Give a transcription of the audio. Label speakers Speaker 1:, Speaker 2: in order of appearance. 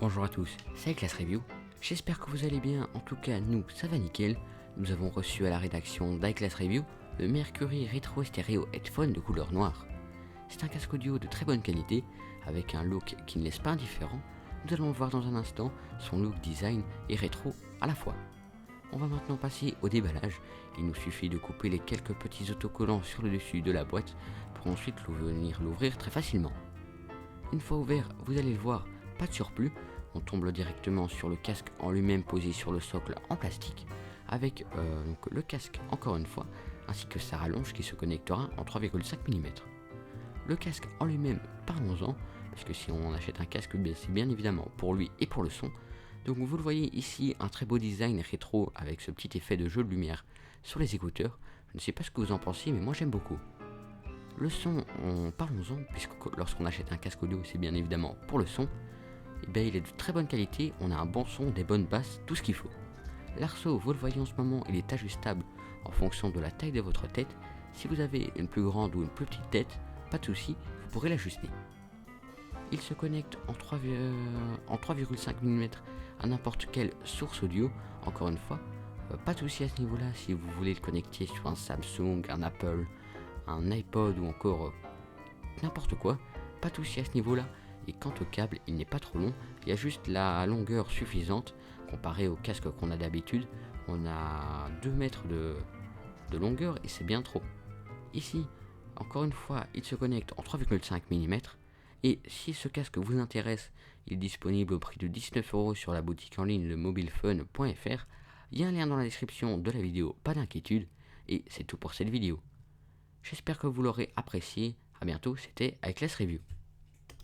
Speaker 1: Bonjour à tous, c'est iClass Review. J'espère que vous allez bien, en tout cas nous ça va nickel. Nous avons reçu à la rédaction d'iClass Review le Mercury Retro Stereo Headphone de couleur noire. C'est un casque audio de très bonne qualité, avec un look qui ne laisse pas indifférent. Nous allons voir dans un instant son look design et rétro à la fois. On va maintenant passer au déballage. Il nous suffit de couper les quelques petits autocollants sur le dessus de la boîte pour ensuite venir l'ouvrir très facilement. Une fois ouvert, vous allez le voir, pas de surplus. On tombe directement sur le casque en lui-même posé sur le socle en plastique, avec donc le casque encore une fois, ainsi que sa rallonge qui se connectera en 3,5 mm. Le casque en lui-même, parlons-en, parce que si on achète un casque, c'est bien évidemment pour lui et pour le son. Donc vous le voyez ici, un très beau design rétro avec ce petit effet de jeu de lumière sur les écouteurs. Je ne sais pas ce que vous en pensez, mais moi j'aime beaucoup. Le son, parlons-en, puisque lorsqu'on achète un casque audio, c'est bien évidemment pour le son. Il est de très bonne qualité, on a un bon son, des bonnes basses, tout ce qu'il faut. L'arceau, vous le voyez en ce moment, il est ajustable en fonction de la taille de votre tête. Si vous avez une plus grande ou une plus petite tête, pas de souci, vous pourrez l'ajuster. Il se connecte en 3,5 mm à n'importe quelle source audio, encore une fois. Pas de souci à ce niveau-là si vous voulez le connecter sur un Samsung, un Apple, un iPod ou encore n'importe quoi. Pas de souci à ce niveau-là. Et quant au câble, il n'est pas trop long, il y a juste la longueur suffisante comparé au casque qu'on a d'habitude. On a 2 mètres de longueur et c'est bien trop. Ici, encore une fois, il se connecte en 3,5 mm. Et si ce casque vous intéresse, il est disponible au prix de 19€ sur la boutique en ligne lemobilefun.fr. Il y a un lien dans la description de la vidéo, pas d'inquiétude. Et c'est tout pour cette vidéo. J'espère que vous l'aurez apprécié. A bientôt, c'était iClass Review.